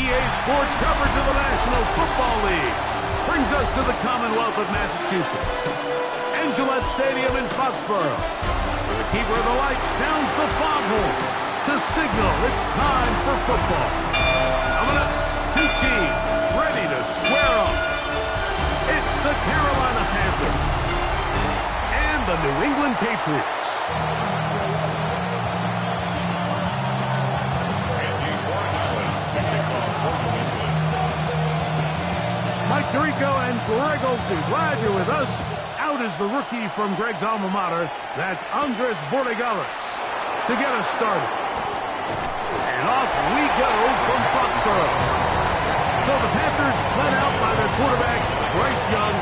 EA Sports coverage of the National Football League brings us to the Commonwealth of Massachusetts and Gillette Stadium in Foxborough, where the keeper of the light sounds the foghorn to signal it's time for football. Coming up, two teams ready to square off. It's the Carolina Panthers and the New England Patriots. Mike Tirico and Greg Olsen, glad you're with us. Out is the rookie from Greg's alma mater. That's Andres Borregales to get us started. And off we go from Foxborough. So the Panthers led out by their quarterback, Bryce Young.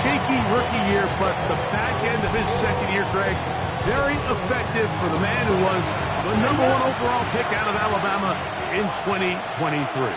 Shaky rookie year, but the back end of his second year, Greg, very effective for the man who was the #1 overall pick out of Alabama in 2023.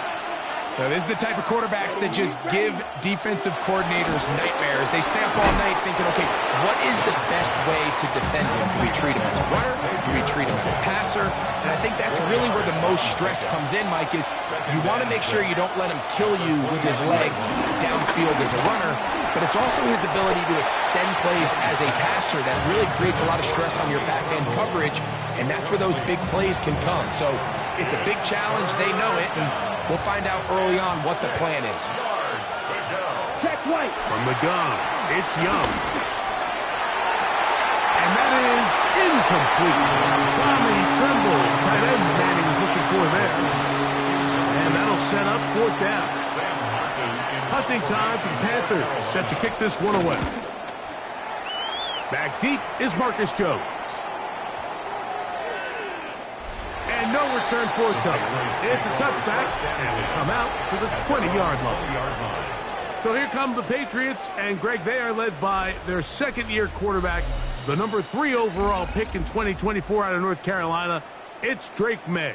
So this is the type of quarterbacks that just give defensive coordinators nightmares. They stay up all night thinking, okay, what is the best way to defend him? Do we treat him as a runner? Do we treat him as a passer? And I think that's really where the most stress comes in, Mike, is you want to make sure you don't let him kill you with his legs downfield as a runner, but it's also his ability to extend plays as a passer that really creates a lot of stress on your back-end coverage, and that's where those big plays can come. So it's a big challenge. They know it, and we'll find out early on what the plan is. Check right. From the gun, it's Young. And that is incomplete. Tommy Tremble, tight end Manning is looking for there. And that'll set up fourth down. Hunting time for the Panthers, set to kick this one away. Back deep is Marcus Jones. And no return forthcoming. It's a touchback, and we come out to the 20-yard line. So here come the Patriots, and Greg, they are led by their second-year quarterback, the #3 overall pick in 2024 out of North Carolina. It's Drake May.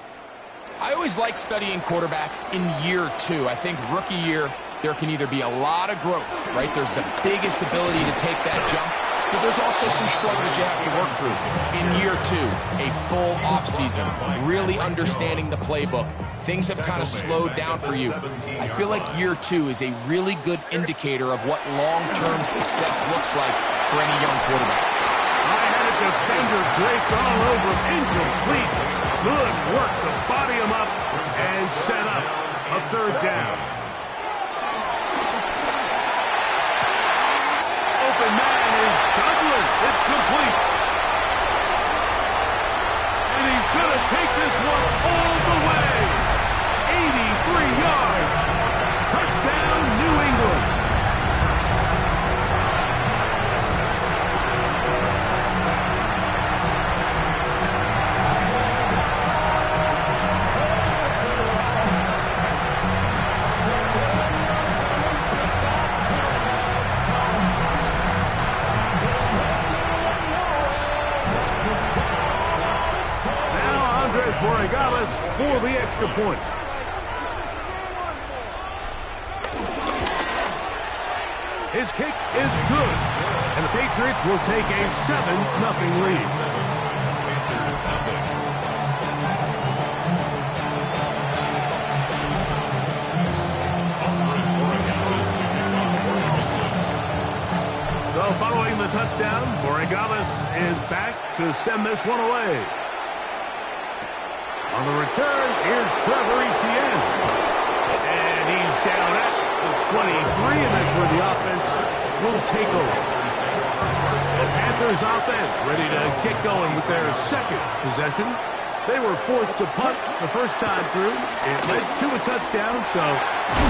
I always like studying quarterbacks in year two. I think rookie year, there can either be a lot of growth, right? There's the biggest ability to take that jump, but there's also some struggles you have to work through. In year two, a full offseason, really understanding the playbook. Things have kind of slowed down for you. I feel like year two is a really good indicator of what long-term success looks like for any young quarterback. I had a defender draped all over, incomplete. Good work to body him up and set up a third down. Open man is Douglas. It's complete. And he's going to take this one all the way. 83 yards. Touchdown, New England. Borregales for the extra point. His kick is good, and the Patriots will take a 7-0 lead. So following the touchdown, Borregales is back to send this one away. On the return, here's Trevor Etienne. And he's down at the 23, and that's where the offense will take over. The Panthers offense ready to get going with their second possession. They were forced to punt the first time through. It led to a touchdown, so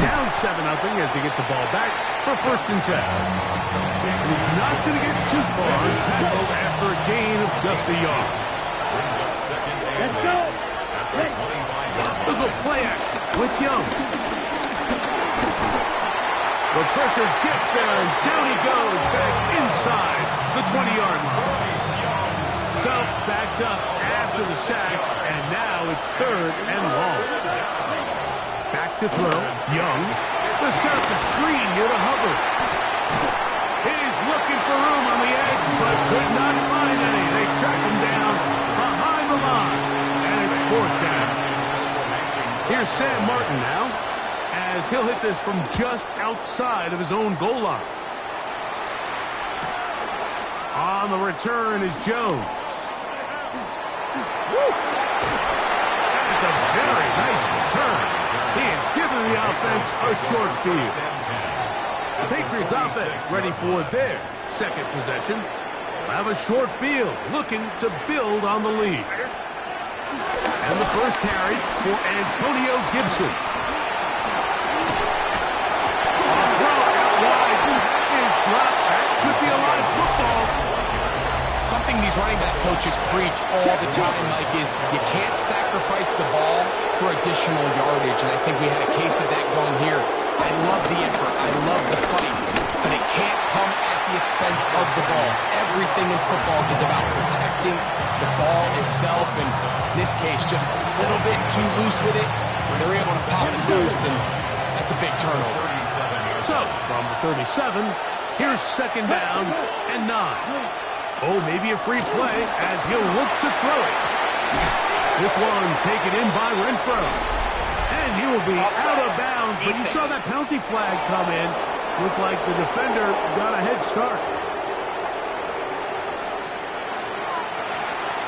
down 7-0 as they get the ball back for 1st and 10. And he's not going to get too far tackled after a gain of just a yard. Let's go. Look at play action with Young. The pressure gets there, and down he goes back inside the 20-yard line. So backed up after the sack, and now it's 3rd and long. Back to throw. Young. To set up the screen here to Hubbard. He's looking for room on the edge, but could not find any. They track him down behind the line, and it's 4th down. Here's Sam Martin now. as he'll hit this from just outside of his own goal line. On the return is Jones. That's a very nice return. He has given the offense a short field. The Patriots offense ready for their second possession. They'll have a short field, looking to build on the lead. And the first carry for Antonio Gibson. That could be a live football. Something these running back coaches preach all the time, Mike, is you can't sacrifice the ball for additional yardage, and I think we had a case of that going here. I love the effort. I love the fight, but it can't come at the expense of the ball. Everything in football is about protecting the ball itself, and in this case, just a little bit too loose with it. They're able to pop it loose, and that's a big turnover. So, from the 37, here's second down and 9. Oh, maybe a free play as he'll look to throw it. This one taken in by Renfro. And he will be out of bounds, but you saw that penalty flag come in. Looked like the defender got a head start.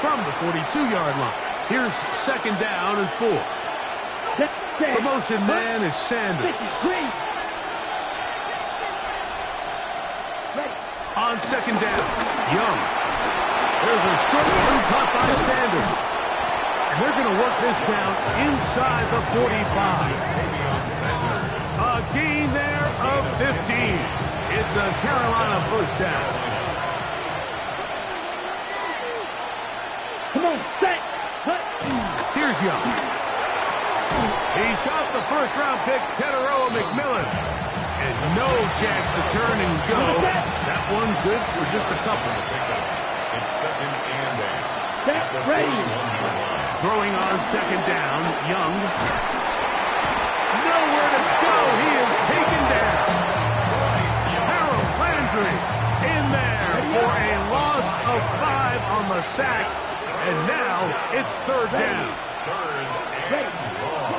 From the 42-yard line, here's second down and 4. The motion man is Sanders. On second down, Young. There's a short one caught by Sanders. And they're going to work this down inside the 45. A gain there of 15. It's a Carolina first down. Come on, set. Here's Young. He's got the first-round pick, Teteroa McMillan. And no chance to turn and go. That one good for just a couple. It's second and 8. Set, ready. Throwing on second down, Young. Nowhere to go. He is taken down. Harold Landry in there for a loss of 5 on the sack. And now it's third down.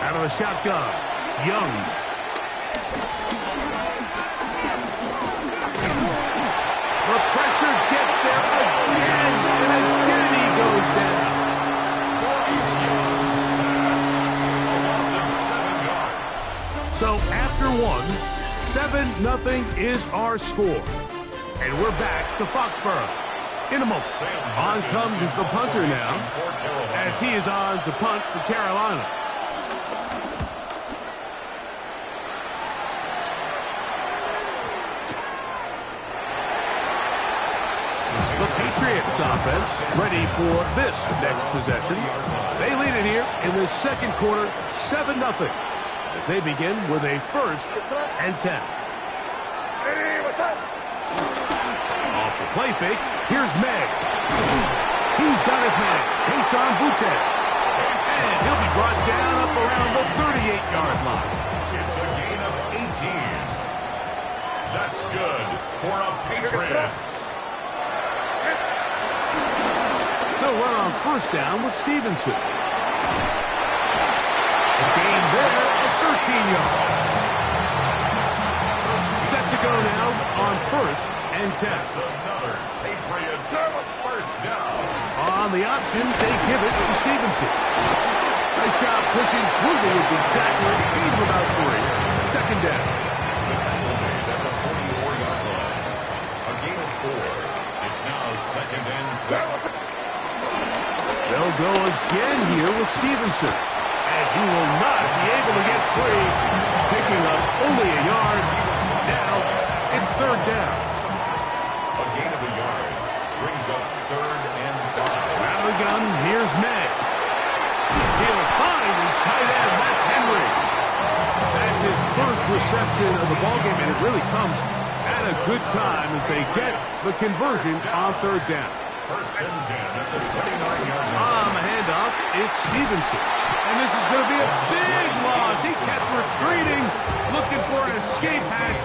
Out of the shotgun, Young. The pressure gets there again, and again he goes down. So after one, 7-0 is our score. And we're back to Foxborough. In a moment, on comes the punter now, as he is on to punt for Carolina. The Patriots offense ready for this next possession. They lead it here in the second quarter, 7-0, as they begin with a 1st and 10. Off the play fake, here's Meg. He's got his man, Keyshawn Boutte. And he'll be brought down up around the 38-yard line. It's a gain of 18. That's good for a Patriots. They'll run on first down with Stevenson. A gain there of 13 yards. Set to go now on 1st and 10. That's another Patriots first down. On the option, they give it to Stevenson. Nice job pushing through the would-be tackler. Gain of about 3. Second down. At the 44-yard line. A gain of 4. It's now second and 6. They'll go again here with Stevenson. And he will not be able to get free. Picking up only a yard. Now it's third down. A gain of a yard brings up 3rd and 5. Out of the gun, here's Meg. He'll find his tight end. That's Henry. That's his first reception of the ballgame, and it really comes at a good time as they get the conversion on third down. 1st and 10 at the 29-yard line. On the handoff, it's Stevenson. And this is going to be a big loss. He kept retreating, looking for an escape hatch.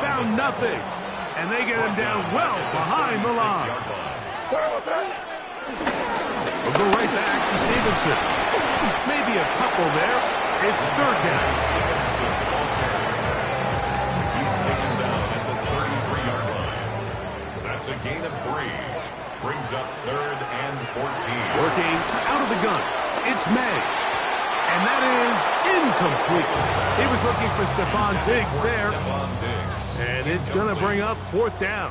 Found nothing. And they get him down well behind the line. We'll go right back to Stevenson. Maybe a couple there. It's third down. That's a gain of 3. Brings up 3rd and 14. Working out of the gun. It's May. And that is incomplete. He was looking for Stephon Diggs there. And it's going to bring up 4th down.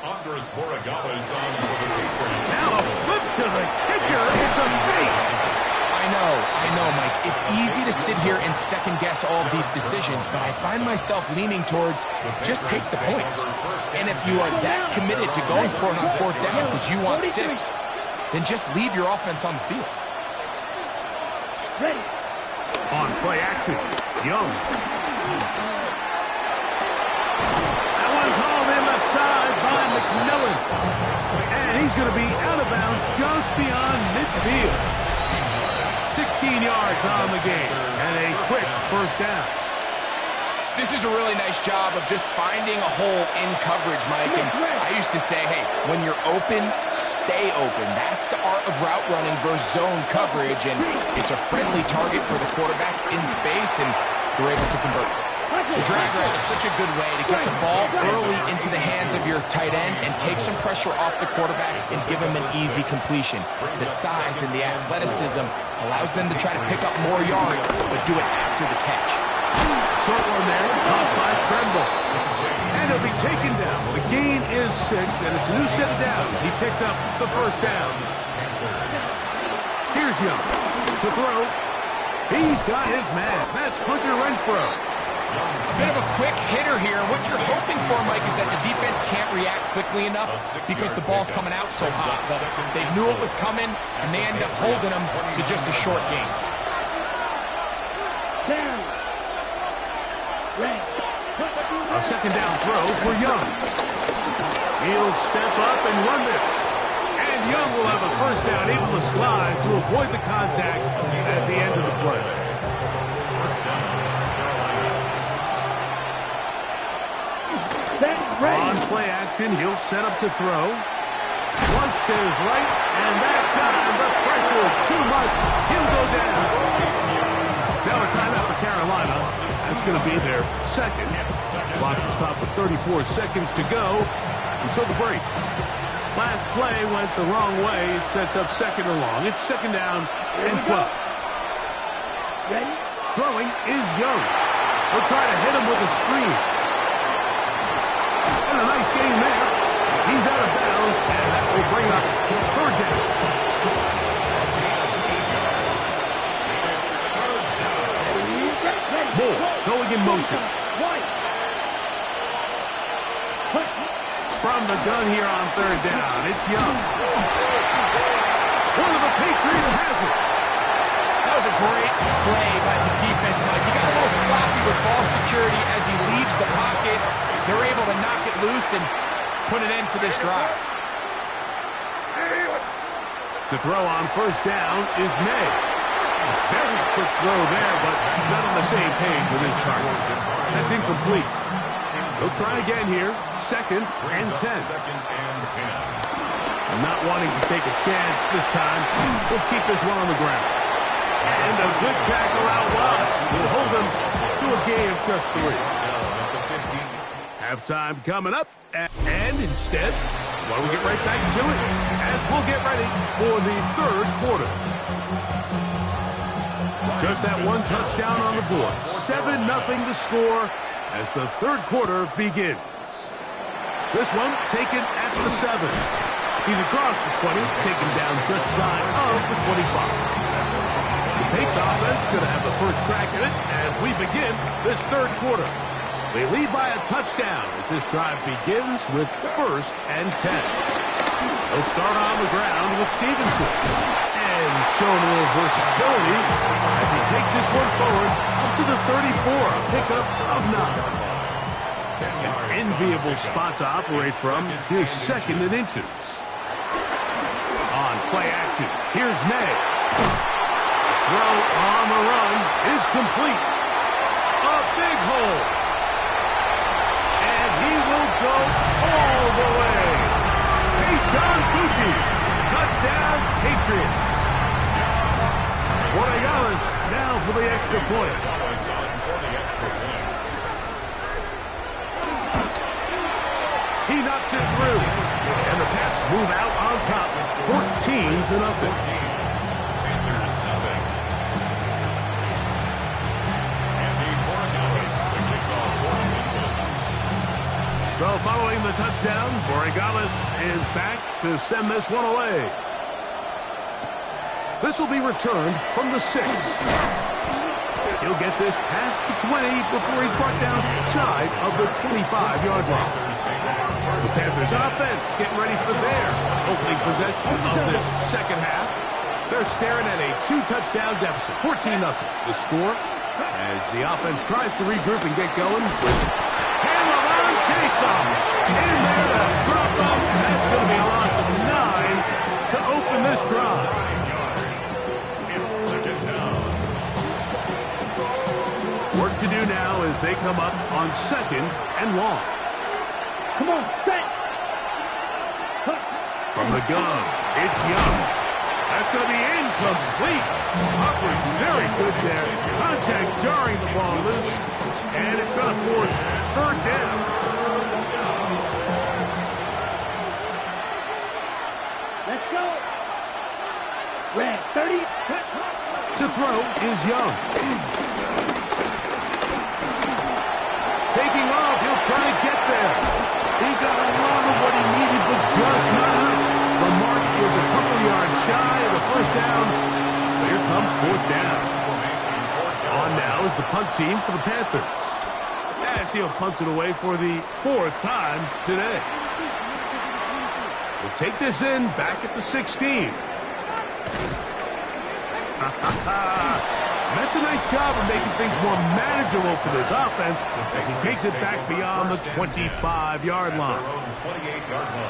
Andres Borregales on for the Patriots. Now a flip to the kicker. It's a fake. I know, Mike. It's easy to sit here and second-guess all of these decisions, but I find myself leaning towards just take the points. And if you are that committed to going for it on 4th down because you want 6, then just leave your offense on the field. Ready. On play action, Young. That one's hauled in the side by McMillan. And he's going to be out of bounds just beyond midfield. 16 yards on the game, and a quick 1st down. This is a really nice job of just finding a hole in coverage, Mike. And I used to say, hey, when you're open, stay open. That's the art of route running versus zone coverage, and it's a friendly target for the quarterback in space, and they're able to convert. The drag route is such a good way to get the ball early into the hands of your tight end and take some pressure off the quarterback and give him an easy completion. The size and the athleticism allows them to try to pick up more yards, but do it after the catch. Short one there, caught by Tremble. And he'll be taken down. The gain is 6, and it's a new set of downs. He picked up the 1st down. Here's Young to throw. He's got his man. That's Hunter Renfrow. A bit of a quick hitter here. What you're hoping for, Mike, is that the defense can't react quickly enough because the ball's coming out so hot. But they knew it was coming, and they end up holding them to just a short gain. A 2nd down throw for Young. He'll step up and run this. And Young will have a 1st down, able to slide to avoid the contact at the end of the play. On play action, he'll set up to throw. Once to his right, and that time the pressure too much. He'll go down. Now a timeout for Carolina. That's going to be their 2nd. Clock will stop with 34 seconds to go until the break. Last play went the wrong way. It sets up 2nd and long. It's 2nd down and 12. Ready? Throwing is Young. He'll try to hit him with a screen. And a nice gain there. He's out of bounds, and that will bring up 3rd down. Bull going in motion. From the gun here on 3rd down, it's Young. One of the Patriots has it. That was a great play by the defense, Mike. He got a little sloppy with ball security as he leaves the pocket. They're able to knock it loose and put an end to this drive. To throw on 1st down is May. A very quick throw there, but not on the same page with his target. That's incomplete. He'll try again here. 2nd and 10. Not wanting to take a chance this time. We'll keep this one on the ground. And a good tackle out wide will hold him to a gain of just 3. Halftime coming up, and instead, well, we get right back to it as we'll get ready for the 3rd quarter. Just that one touchdown on the board. 7-0 the score as the 3rd quarter begins. This one taken at the 7. He's across the 20, taken down just shy of the 25. The Patriots offense going to have the first crack at it as we begin this 3rd quarter. They lead by a touchdown as this drive begins with 1st and 10. They'll start on the ground with Stevenson. And showing a little versatility as he takes this one forward up to the 34, a pickup of 9. An enviable spot to operate from. Here's 2nd and inches. On play action, here's May. Throw on the run is complete. A big hole. And he will go all the way. Sean Fuji. Touchdown, Patriots. Borregales now for the extra point. He knocks it through. And the Pats move out on top, 14-0. Panthers nothing. And the Borregales to kick off for New England. So following the touchdown, Borregales is back to send this one away. This will be returned from the 6. He'll get this past the 20 before he's brought down shy of the 25-yard line. The Panthers offense getting ready for their opening possession of this second half. They're staring at a 2-touchdown deficit, 14-0. The score as the offense tries to regroup and get going with Cameron Chason in there to drop up, and that's going to be a loss of 9 to open this drive. Work to do now as they come up on 2nd and long. Come on, set. From the gun, it's Young. That's going to be incomplete. Coverage very good there. Contact jarring the ball loose, and it's going to force 3rd down. Let's go. Red, 30. To throw is Young. Taking off, he'll try to get there. He got a lot of what he needed, but just not enough. The mark is a couple yards shy of the 1st down. So here comes 4th down. On now is the punt team for the Panthers, as he'll punt it away for the 4th time today. We'll take this in back at the 16. That's a nice job of making things more manageable for this offense as he takes it back beyond the 25-yard line.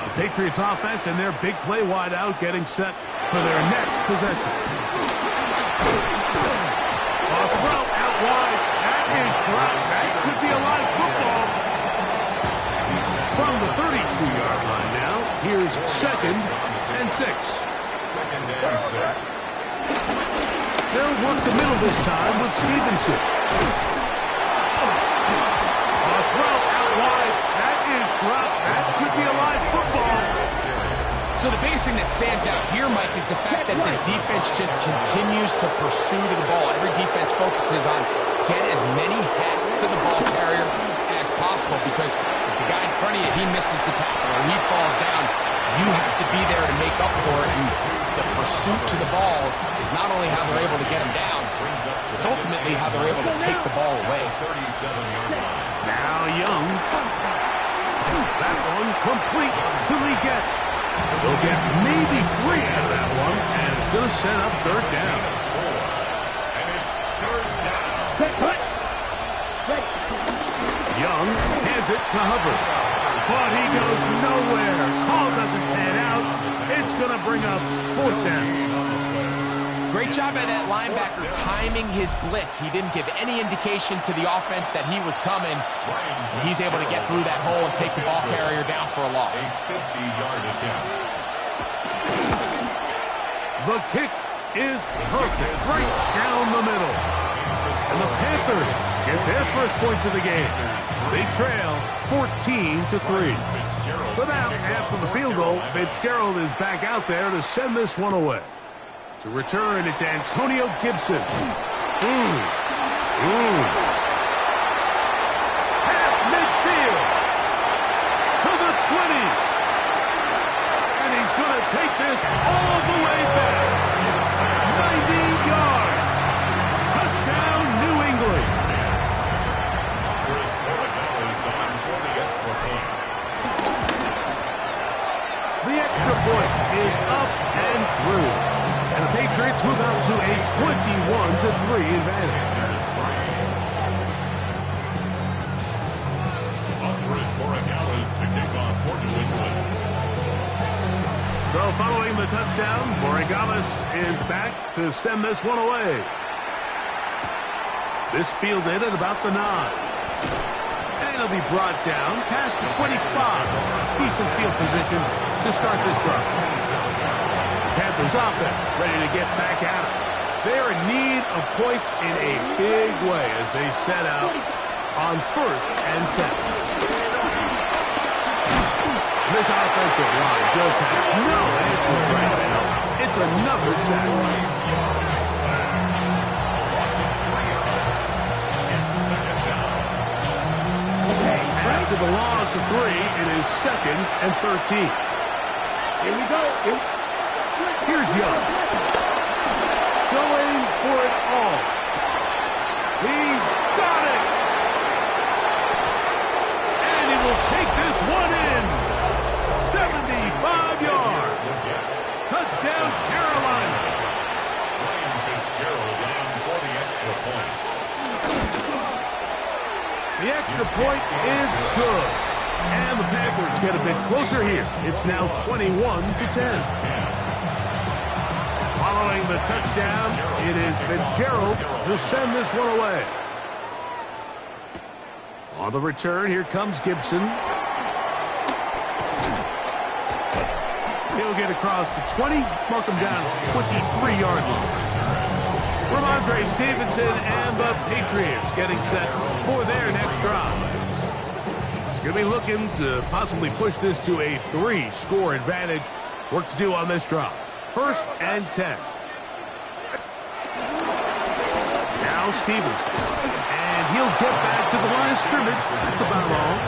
The Patriots offense and their big play wideout getting set for their next possession. A throw out wide. That is dropped. That could be a live football. From the 32-yard line now, here's 2nd and 6. 2nd and 6. They'll work the middle this time with Stevenson. A throw out wide. That is dropped. That could be a live football. So the biggest thing that stands out here, Mike, is the fact that the defense just continues to pursue to the ball. Every defense focuses on get as many hats to the ball carrier as possible, because if the guy in front of you, he misses the tackle or he falls down, you have to be there to make up for it. And the pursuit to the ball is not only how they're able to get him down, it's ultimately how they're able to take the ball away. Now Young. That one complete to Leggett. They'll get maybe 3 out of that one, and it's going to set up 3rd down. And it's 3rd down. Young hands it to Hubbard. But he goes nowhere. Call doesn't pan out. It's going to bring up 4th down. Great job by that linebacker timing his blitz. He didn't give any indication to the offense that he was coming. And he's able to get through that hole and take the ball carrier down for a loss. A 50-yard attempt. The kick is perfect. Right down the middle. And the Panthers get their first points of the game. They trail 14-3. So now, after the field goal, Fitzgerald is back out there to send this one away. To return, it's Antonio Gibson. Past midfield. To the 20. And he's going to take this all the way back. 90 yards. Touchdown, New England. The extra point is up and through. And the Patriots move out to a 21-3 advantage. To kick off for New England. So following the touchdown, Borregales is back to send this one away. This fielded at about the 9. And it'll be brought down past the 25. Decent field position to start this drive. Panthers offense ready to get back at it. They're in need of points in a big way as they set out on 1st and 10. This offensive line just has no answers right now. It's another sack. After the loss of 3, it is 2nd and 13. Here we go. Here's Young. Going for it all. He's got it. And he will take this one in. 75 yards. Touchdown, Carolina. Ryan Fitzgerald in for the extra point. The extra point is good. And the Panthers get a bit closer here. It's now 21-10. Following the touchdown, it is Fitzgerald to send this one away. On the return, here comes Gibson. He'll get across the 20, mark him down at the 23-yard line. Ramondre Stevenson and the Patriots getting set for their next drive. Going to be looking to possibly push this to a 3-score advantage. Work to do on this drive. 1st and 10. Now Stevenson. And he'll get back to the line of scrimmage. That's about all.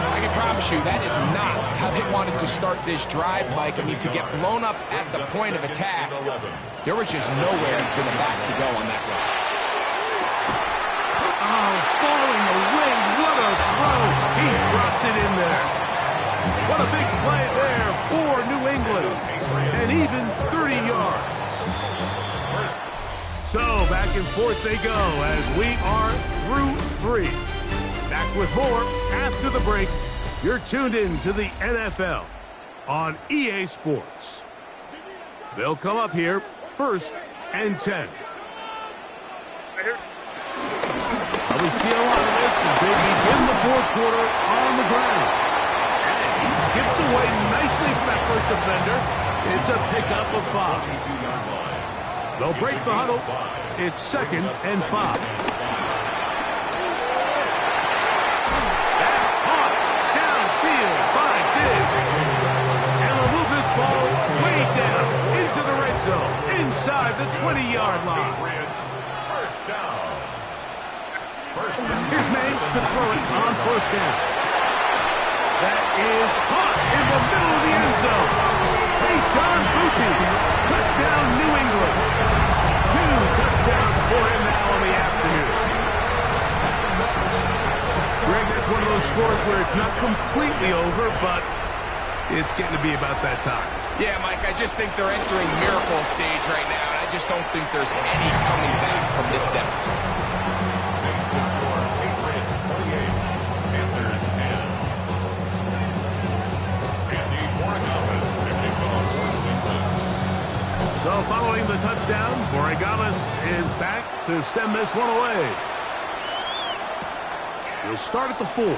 I can promise you that is not how they wanted to start this drive, Mike. I mean, to get blown up at the point of attack, there was just nowhere for the back to go on that run. Oh, falling away. What a throw. He drops it in there. What a big play there for New England. And even 30 yards. So back and forth they go as we are through 3. Back with more after the break. You're tuned in to the NFL on EA Sports. They'll come up here 1st and 10. We see a lot of this as they begin the 4th quarter on the ground. And he skips away nicely from that first defender. It's a pickup of 5. They'll break the huddle. It's 2nd and 5. Into the red zone, inside the 20-yard line. First down. Here's May to throw it on 1st down. That is caught in the middle of the end zone. Mason Booty, touchdown New England. 2 touchdowns for him now on the afternoon. Greg, that's one of those scores where it's not completely over, but it's getting to be about that time. Yeah, Mike, I just think they're entering miracle stage right now, and I just don't think there's any coming back from this deficit. Makes the score Patriots 48, Panthers 10. Andy Moragamas to kick off for New England. So following the touchdown, Moragamas is back to send this one away. He'll start at the 4.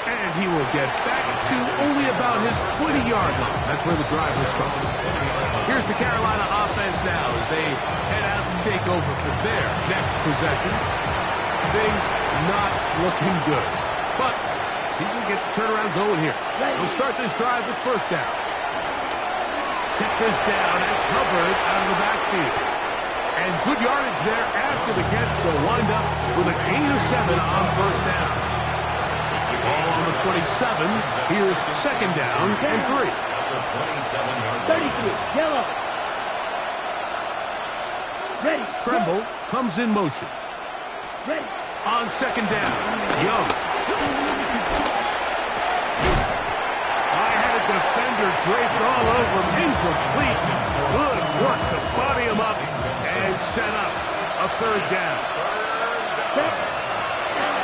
And he will get back to only about his 20-yard line. That's where the drive will start. Here's the Carolina offense now as they head out to take over for their next possession. Things not looking good. But see if we get the turnaround going here. We'll start this drive with 1st down. Check this down. That's Hubbard out of the backfield. And good yardage there after the catch. They'll wind up with a gain of 7 on 1st down. Ball on the 27. Here's 2nd down and 3. 33, yellow. Ready. Tremble comes in motion. Ready. On 2nd down, Young. I had a defender draped all over him. Incomplete. Good work to body him up and set up a 3rd down.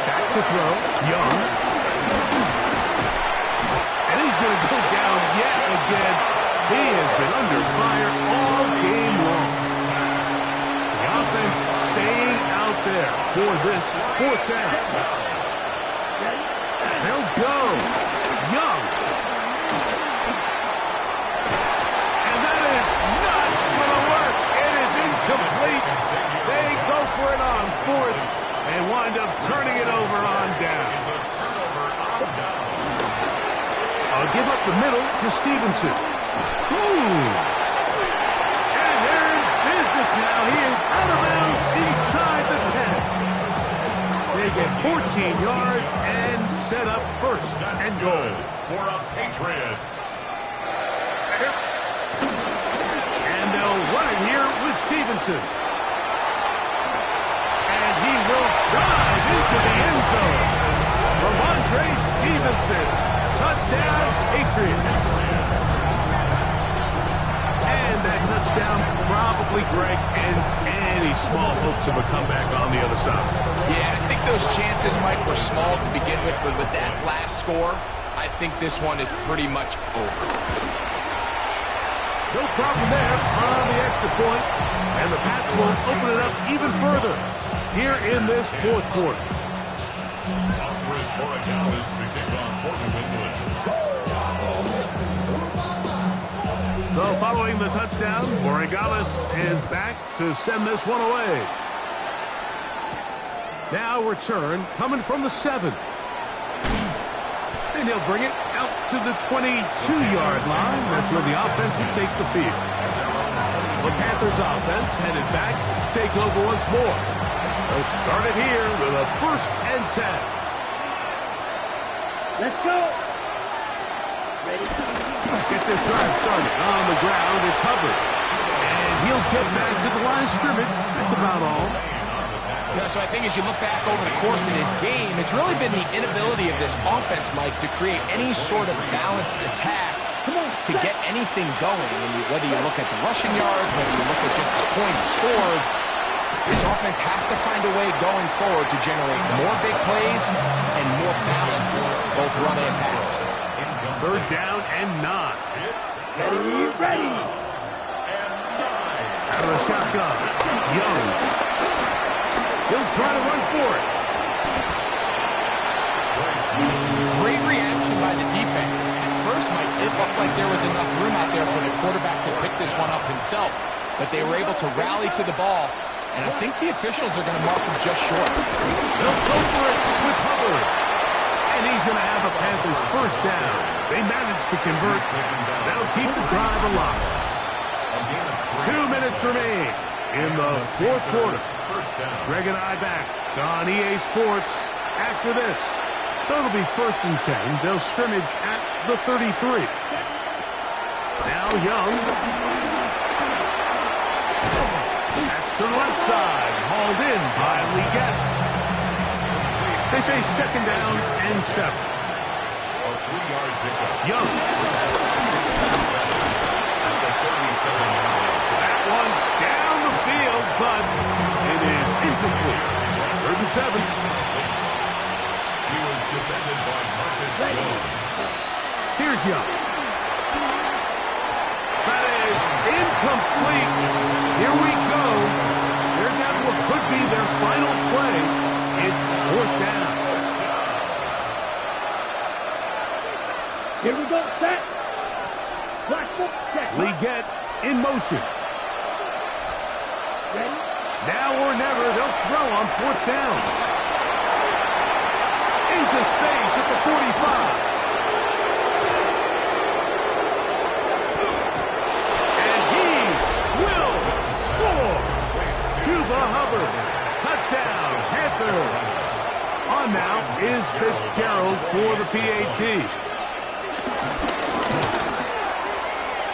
Back to throw, Young. And he's going to go down yet again. He has been under fire all game long. The offense staying out there for this 4th down. They'll go. Young. And that is not going to work. It is incomplete. They go for it on 4th and wind up turning it over on down. give up the middle to Stevenson. And they're in business now. He is out of bounds inside the 10. They get 14 yards and set up first and goal for the Patriots. And they'll run it here with Stevenson. And he will dive into the end zone. Ramondre Stevenson. Touchdown, Patriots. And that touchdown probably, Greg, ends any small hopes of a comeback on the other side. Yeah, I think those chances, Mike, were small to begin with, but with that last score, I think this one is pretty much over. No problem there on the extra point, and the Pats will open it up even further here in this fourth quarter. Chris Morales to kick off for New England. So following the touchdown, Morales is back to send this one away. Now return coming from the 7. And he'll bring it out to the 22-yard line. That's where the offense will take the field. The Panthers offense headed back to take over once more. They'll start it here with a 1st and 10. Let's go. Ready? Get this drive started. On the ground, it's Hubbard. And he'll get back to the line of scrimmage. That's about all. Yeah, so I think as you look back over the course of this game, it's really been the inability of this offense, Mike, to create any sort of balanced attack to get anything going. And whether you look at the rushing yards, whether you look at just the points scored, this offense has to find a way going forward to generate more big plays and more balance, both run and pass. 3rd down and 9. Ready. Out of the shotgun, Young. He'll try to run for it. Great reaction by the defense. At first, Mike, it looked like there was enough room out there for the quarterback to pick this one up himself, but they were able to rally to the ball, and I think the officials are going to mark him just short. They'll go for it with Hubbard. And he's going to have the Panthers 1st down. They managed to convert. That'll keep the drive alive. 2 minutes remain in the 4th quarter. Greg and I back on EA Sports after this. So it'll be 1st and 10. They'll scrimmage at the 33. Now Young. That's to the left side. Hauled in by Lee Getz. They face 2nd down and 7. Young. That one down the field, but it is incomplete. 3rd and 7. He was defended by Marcus Jones. Here's Young. That is incomplete. Here we go. They're down to what could be their final play. It's 4th down. Here we go. Set. Black foot. Set. Leggett in motion. Ready. Now or never, they'll throw on 4th down. Into space at the 45. And he will score. Cuba Hubbard. Touchdown, Panthers. On now is Fitzgerald for the PAT.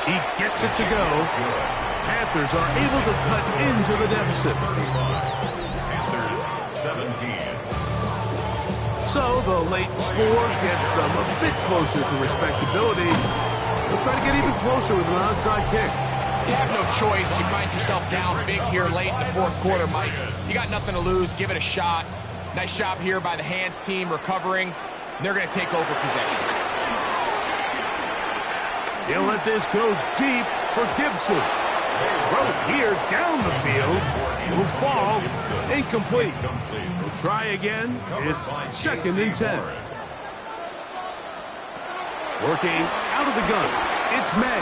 He gets it to go. Panthers are able to cut into the deficit. Panthers 17. So the late score gets them a bit closer to respectability. They'll try to get even closer with an onside kick. You have no choice. You find yourself down big here late in the 4th quarter, Mike. You got nothing to lose. Give it a shot. Nice job here by the hands team recovering. They're going to take over possession. He'll let this go deep for Gibson. Throw here down the field. Will fall. Incomplete. We'll try again. It's 2nd and 10. Working out of the gun. It's May.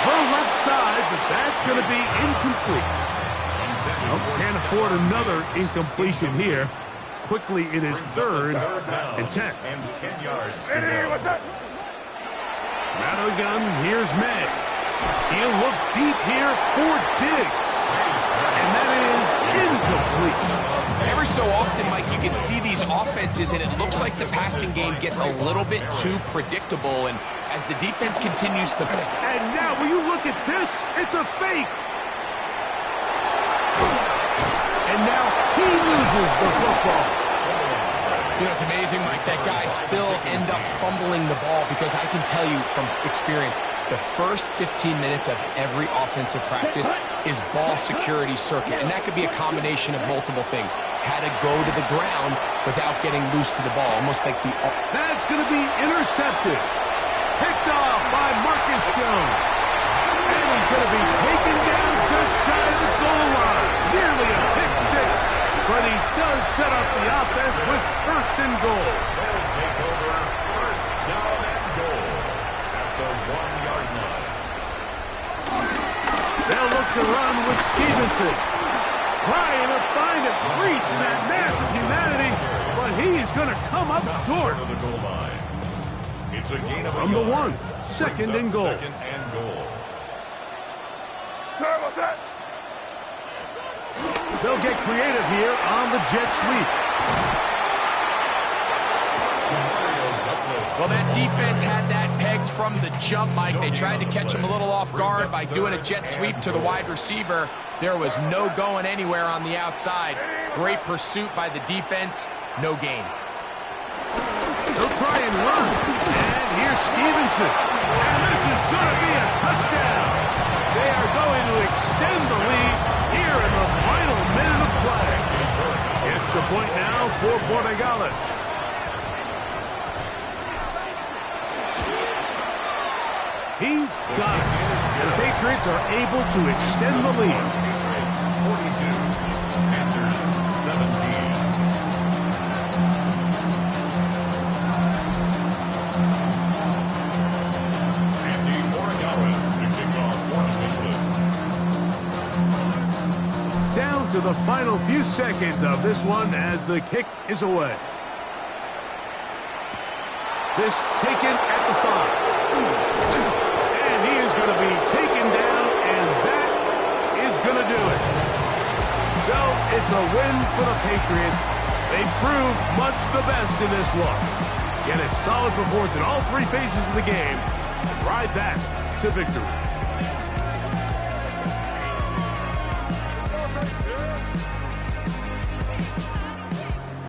Throw left side, but that's going to be incomplete. Nope, can't afford another incompletion here. quickly it is third and 10. And 10 yards to Ready, go. what's that? Rather gun, here's May. He'll look deep here for Diggs. And that is incomplete. Every so often, Mike, you can see these offenses, and it looks like the passing game gets a little bit too predictable. And as the defense continues to... And now, will you look at this? It's a fake. And now he loses the football. You know, it's amazing, Mike, that guys still end up fumbling the ball because I can tell you from experience, the first 15 minutes of every offensive practice is ball security circuit, and that could be a combination of multiple things. How to go to the ground without getting loose to the ball, almost like the... That's going to be intercepted. Picked off by Marcus Jones. And he's going to be taken down just shy of the goal line. Nearly a pick six, but he does set up the offense with first and goal. They'll take over first down and goal at the 1-yard line. They'll look to run with Stevenson. Trying to find a crease in that massive humanity, but he's going to come up short. Of the goal line. It's a gain of From the 1, second and goal. Second and goal. Sir, what's that? They'll get creative here on the jet sweep. Well, that defense had that pegged from the jump, Mike. They tried to catch him a little off guard by doing a jet sweep to the wide receiver. There was no going anywhere on the outside. Great pursuit by the defense. No gain. They'll try and run. And here's Stevenson. And this is going to be a touchdown. They are going to extend the lead here in the final minute of play. It's the point now for Borregales. He's got it. And the Patriots are able to extend the lead. Patriots 42, Panthers 17. Andy Borregales to kick off for New England. Down to the final few seconds of this one as the kick is away. This taken at the 5. And he is going to be taken down, and that is going to do it. So it's a win for the Patriots. They proved much the best in this one. Get a solid performance in all 3 phases of the game and ride that to victory.